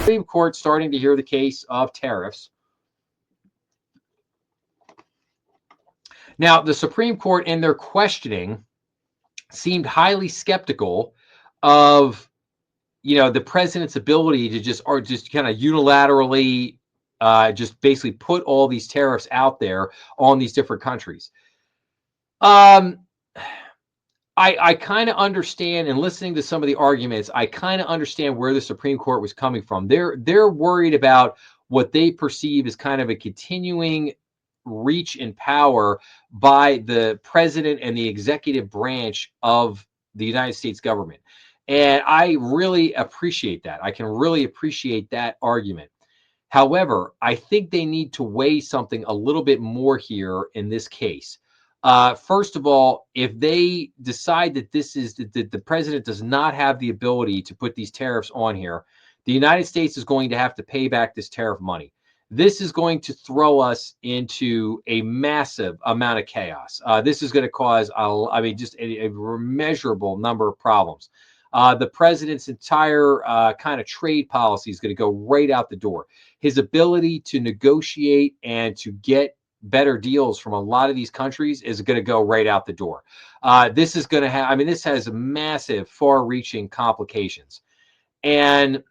Supreme Court starting to hear the case of tariffs. Now, the Supreme Court in their questioning seemed highly skeptical of, the president's ability to just kind of unilaterally just basically put all these tariffs out there on these different countries. I kind of understand, and listening to some of the arguments, I kind of understand where the Supreme Court was coming from. They're worried about what they perceive as kind of a continuing reach in power by the president and the executive branch of the United States government. And I really appreciate that. I can really appreciate that argument. However, I think they need to weigh something a little bit more here in this case. First of all, if they decide that the president does not have the ability to put these tariffs on here, the United States is going to have to pay back this tariff money. This is going to throw us into a massive amount of chaos. This is going to cause, just a immeasurable number of problems. The president's entire kind of trade policy is going to go right out the door. His ability to negotiate and to get better deals from a lot of these countries is going to go right out the door. This is going to have, this has massive, far-reaching complications. And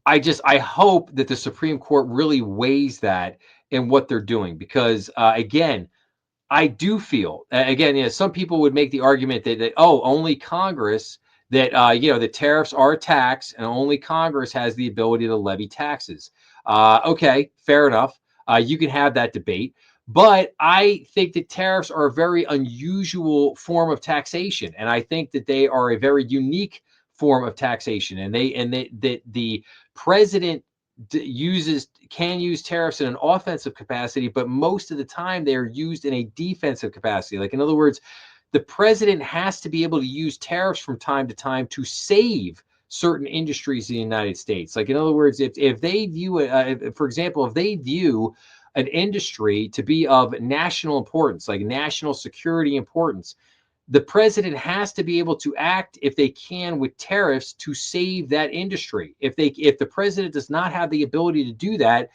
I hope that the Supreme Court really weighs that in what they're doing, because again, I do feel, some people would make the argument that only Congress, that the tariffs are a tax and only Congress has the ability to levy taxes. Okay, fair enough. You can have that debate, but I think that tariffs are a very unusual form of taxation, and I think that they are a very unique form of taxation, and the president can use tariffs in an offensive capacity, but most of the time they are used in a defensive capacity. Like, in other words, the president has to be able to use tariffs from time to time to save certain industries in the United States. Like, in other words, if they view it, for example, if they view an industry to be of national importance, like national security importance, the president has to be able to act, if they can, with tariffs to save that industry. If the president does not have the ability to do that,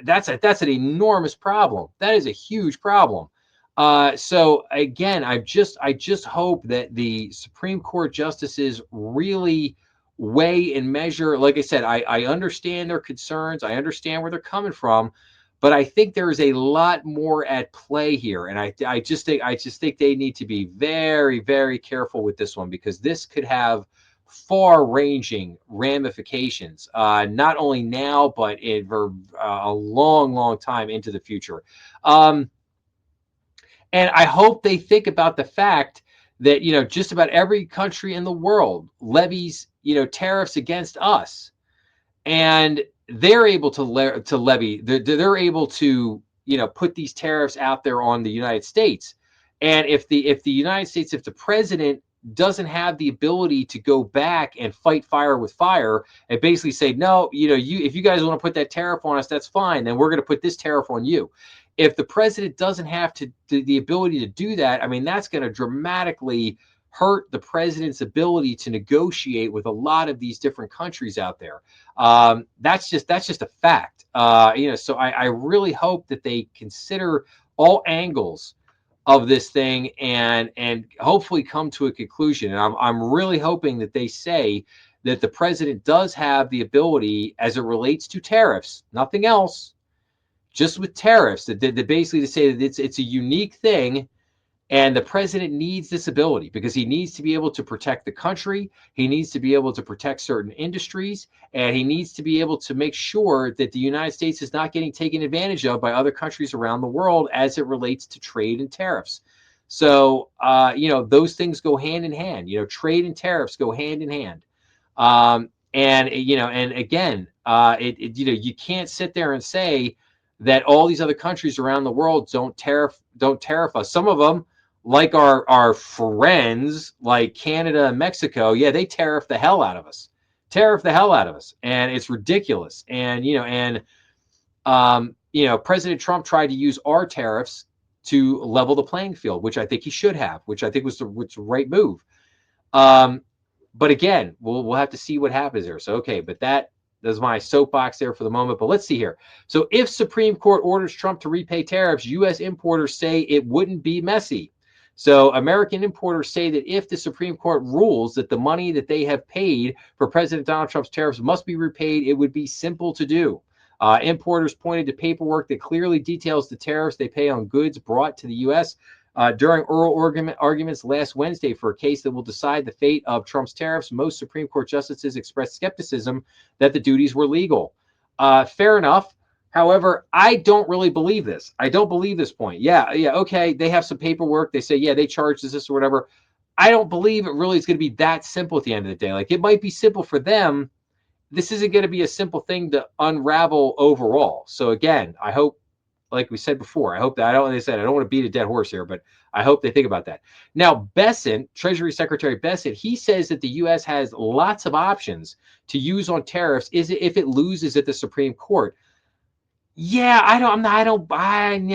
that's an enormous problem. That is a huge problem. So again, I just hope that the Supreme Court justices really weigh and measure. Like I said, I understand their concerns. I understand where they're coming from, but I think there is a lot more at play here, and I just think they need to be very, very careful with this one, because this could have far-ranging ramifications, not only now, but for a long, long time into the future. And I hope they think about the fact that, just about every country in the world levies, tariffs against us, and they're able to levy. They're able to, put these tariffs out there on the United States. And if the United States, if the president doesn't have the ability to go back and fight fire with fire and basically say, no, if you guys want to put that tariff on us, that's fine. Then we're going to put this tariff on you. If the president doesn't have the ability to do that, that's going to dramatically hurt the president's ability to negotiate with a lot of these different countries out there. That's just a fact. So I really hope that they consider all angles of this thing and hopefully come to a conclusion. And I'm really hoping that they say that the president does have the ability, as it relates to tariffs, nothing else, just with tariffs, that basically to say that it's a unique thing, and the president needs this ability because he needs to be able to protect the country. He needs to be able to protect certain industries, and he needs to be able to make sure that the United States is not getting taken advantage of by other countries around the world as it relates to trade and tariffs. So, those things go hand in hand. Trade and tariffs go hand in hand. And again, you can't sit there and say that all these other countries around the world don't tariff us. Some of them, like our friends like Canada and Mexico, yeah, they tariff the hell out of us. And it's ridiculous. And President Trump tried to use our tariffs to level the playing field, which I think he should have, which I think was the right move. But again, we'll have to see what happens there. So, okay, but that That's my soapbox there for the moment. But let's see here. So if Supreme Court orders Trump to repay tariffs, U.S. importers say it wouldn't be messy. So American importers say that if the Supreme Court rules that the money that they have paid for President Donald Trump's tariffs must be repaid, it would be simple to do. Importers pointed to paperwork that clearly details the tariffs they pay on goods brought to the U.S. During oral arguments last Wednesday for a case that will decide the fate of Trump's tariffs, most Supreme Court justices expressed skepticism that the duties were legal. Fair enough. However, I don't really believe this. I don't believe this point. Yeah, okay. They have some paperwork. They say, yeah, they charge this or whatever. I don't believe it really is going to be that simple at the end of the day. Like, it might be simple for them. This isn't going to be a simple thing to unravel overall. So again, I hope, like we said before, I hope that I don't want to beat a dead horse here, but I hope they think about that. Now, Bessent, Treasury Secretary Bessent, he says that the U.S. has lots of options to use on tariffs if it loses at the Supreme Court. Yeah, I'm not really buying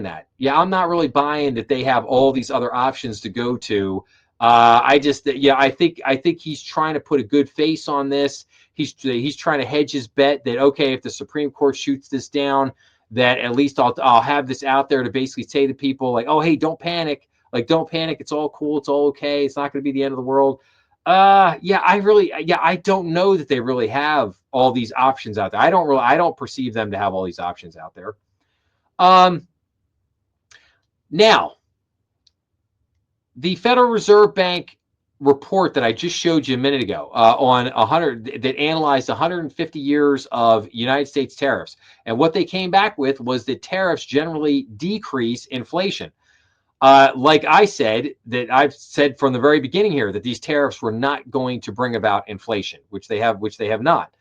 that. Yeah, I'm not really buying that they have all these other options to go to. I think he's trying to put a good face on this. He's trying to hedge his bet that, okay, if the Supreme Court shoots this down, that at least I'll have this out there to basically say to people like, oh, hey, don't panic. Like, don't panic. It's all cool. It's all okay. It's not going to be the end of the world. I don't know that they really have all these options out there. I don't perceive them to have all these options out there. Now, the Federal Reserve Bank report that I just showed you a minute ago on 100 that analyzed 150 years of United States tariffs, and what they came back with was that tariffs generally decrease inflation. Like I've said from the very beginning here that these tariffs were not going to bring about inflation, which they have not.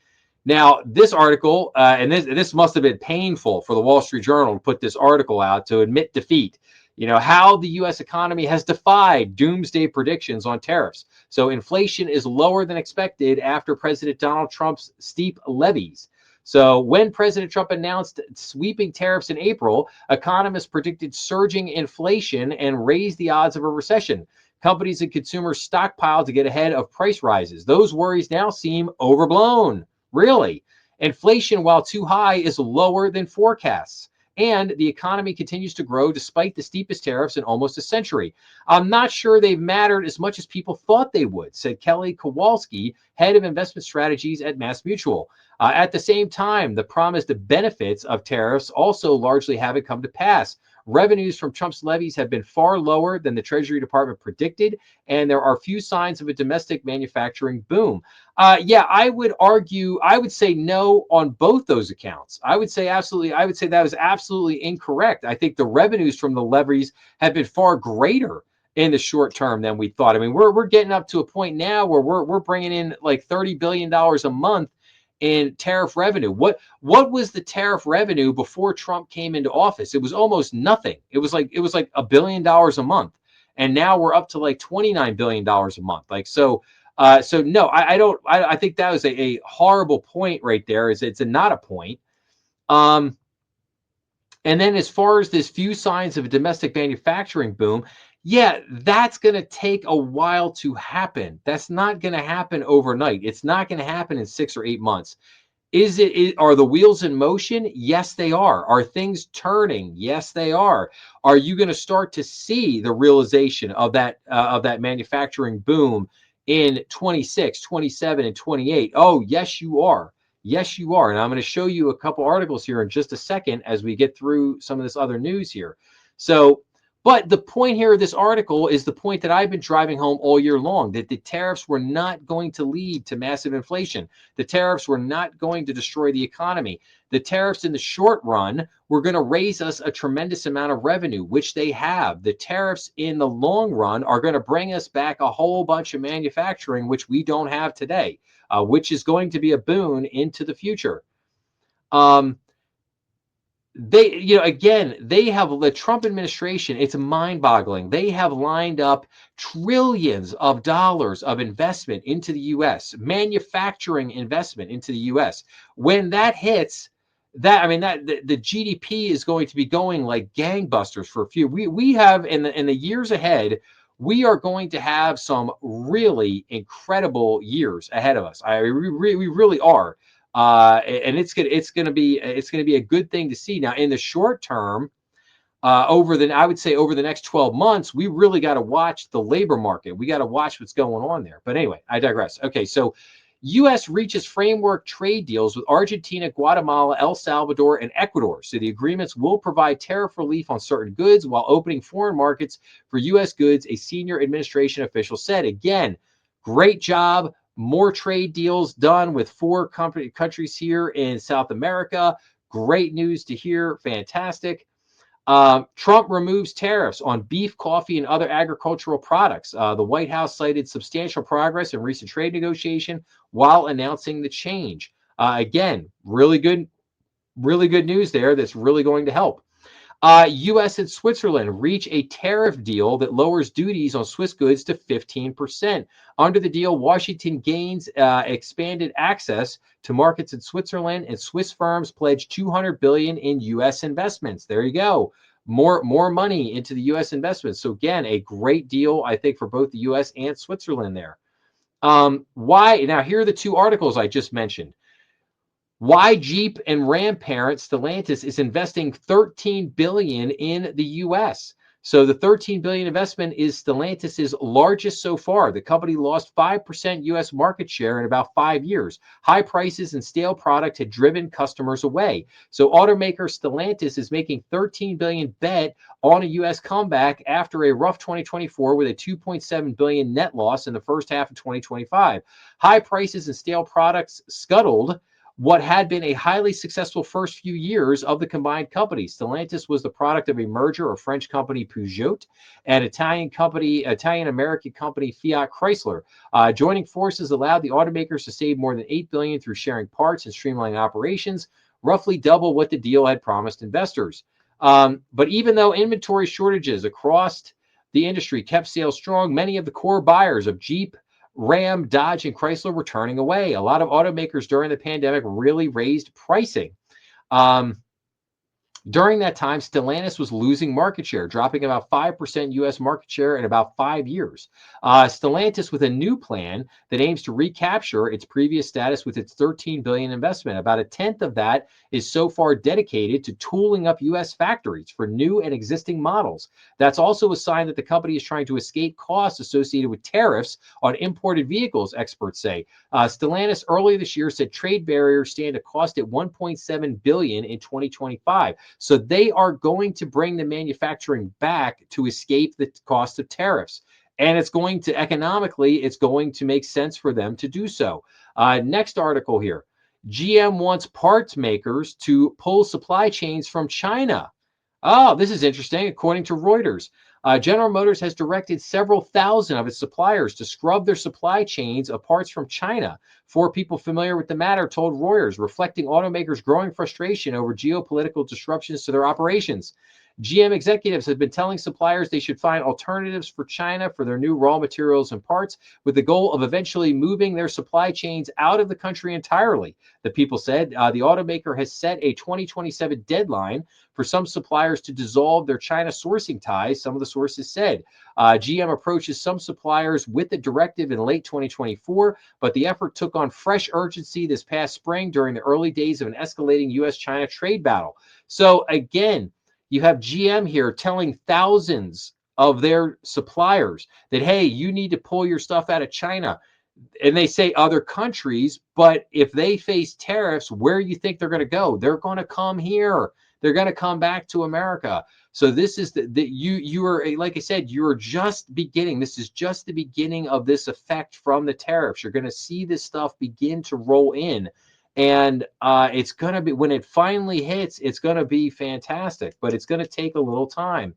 Now, this article, and this must have been painful for the Wall Street Journal to put this article out to admit defeat. How the U.S. economy has defied doomsday predictions on tariffs. So inflation is lower than expected after President Donald Trump's steep levies. So when President Trump announced sweeping tariffs in April, economists predicted surging inflation and raised the odds of a recession. Companies and consumers stockpiled to get ahead of price rises. Those worries now seem overblown. Really? Inflation, while too high, is lower than forecasts. And the economy continues to grow despite the steepest tariffs in almost a century. I'm not sure they've mattered as much as people thought they would, said Kelly Kowalski, head of investment strategies at MassMutual. At the same time, the promised benefits of tariffs also largely haven't come to pass. Revenues from Trump's levies have been far lower than the Treasury Department predicted, and there are few signs of a domestic manufacturing boom. I would say no on both those accounts. I would say that was absolutely incorrect. I think the revenues from the levies have been far greater in the short term than we thought. I mean, we're getting up to a point now where we're bringing in like $30 billion a month in tariff revenue. What was the tariff revenue before Trump came into office? It was almost nothing. It was like $1 billion a month, and now we're up to like $29 billion a month. Like so no, I think that was a horrible point right there. It's not a point. And then as far as this few signs of a domestic manufacturing boom, yeah, that's going to take a while to happen. That's not going to happen overnight. It's not going to happen in 6 or 8 months. Are the wheels in motion? Yes, they are. Are things turning? Yes, they are. Are you going to start to see the realization of that manufacturing boom in 26, 27, and 28? Oh, yes, you are. Yes, you are. And I'm going to show you a couple articles here in just a second as we get through some of this other news here. But the point here of this article is the point that I've been driving home all year long, that the tariffs were not going to lead to massive inflation. The tariffs were not going to destroy the economy. The tariffs in the short run were going to raise us a tremendous amount of revenue, which they have. The tariffs in the long run are going to bring us back a whole bunch of manufacturing, which we don't have today, which is going to be a boon into the future. They have the Trump administration. It's mind-boggling. They have lined up trillions of dollars of investment into the U.S., manufacturing investment into the U.S. When that hits, the GDP is going to be going like gangbusters for a few. We have in the years ahead, we are going to have some really incredible years ahead of us. We really are. And it's gonna be a good thing to see. Now, in the short term, I would say over the next 12 months, we really got to watch the labor market. We got to watch what's going on there. But anyway, I digress. Okay, so U.S. reaches framework trade deals with Argentina, Guatemala, El Salvador, and Ecuador. So the agreements will provide tariff relief on certain goods while opening foreign markets for U.S. goods, a senior administration official said. Again, great job. More trade deals done with four countries here in South America. Great news to hear. Fantastic. Trump removes tariffs on beef, coffee, and other agricultural products. The White House cited substantial progress in recent trade negotiation while announcing the change. Again, really good news there. That's really going to help. U.S. and Switzerland reach a tariff deal that lowers duties on Swiss goods to 15%. Under the deal, Washington gains expanded access to markets in Switzerland, and Swiss firms pledge $200 billion in U.S. investments. There you go. More money into the U.S. investments. So again, a great deal, I think, for both the U.S. and Switzerland there. Why? Now, here are the two articles I just mentioned. Why Jeep and Ram parent Stellantis is investing $13 billion in the U.S. So the $13 billion investment is Stellantis's largest so far. The company lost 5% U.S. market share in about 5 years. High prices and stale product had driven customers away. So automaker Stellantis is making $13 billion bet on a U.S. comeback after a rough 2024 with a $2.7 billion net loss in the first half of 2025. High prices and stale products scuttled what had been a highly successful first few years of the combined company. Stellantis was the product of a merger of French company Peugeot and Italian-American company Fiat Chrysler. Joining forces allowed the automakers to save more than $8 billion through sharing parts and streamlining operations, roughly double what the deal had promised investors. But even though inventory shortages across the industry kept sales strong, many of the core buyers of Jeep, Ram, Dodge, and Chrysler were turning away. A lot of automakers during the pandemic really raised pricing. During that time, Stellantis was losing market share, dropping about 5% U.S. market share in about 5 years. Stellantis with a new plan that aims to recapture its previous status with its $13 billion investment. About a tenth of that is so far dedicated to tooling up U.S. factories for new and existing models. That's also a sign that the company is trying to escape costs associated with tariffs on imported vehicles, experts say. Stellantis earlier this year said trade barriers stand to cost it $1.7 billion in 2025. So they are going to bring the manufacturing back to escape the cost of tariffs. And it's going to economically, it's going to make sense for them to do so. Next article here. GM wants parts makers to pull supply chains from China. Oh, this is interesting. According to Reuters, General Motors has directed several thousand of its suppliers to scrub their supply chains of parts from China. 4 people familiar with the matter told Reuters, reflecting automakers' growing frustration over geopolitical disruptions to their operations. GM executives have been telling suppliers they should find alternatives for China for their new raw materials and parts, with the goal of eventually moving their supply chains out of the country entirely. The people said the automaker has set a 2027 deadline for some suppliers to dissolve their China sourcing ties, some of the sources said. GM approaches some suppliers with the directive in late 2024, but the effort took on fresh urgency this past spring during the early days of an escalating U.S.-China trade battle. So again, you have GM here telling thousands of their suppliers that, hey, you need to pull your stuff out of China. And they say other countries, but if they face tariffs, where do you think they're going to go? They're going to come here. They're going to come back to America. So this is you are, like I said, you are just beginning. This is just the beginning of this effect from the tariffs. You're going to see this stuff begin to roll in. And it's going to be, when it finally hits, it's going to be fantastic, but it's going to take a little time.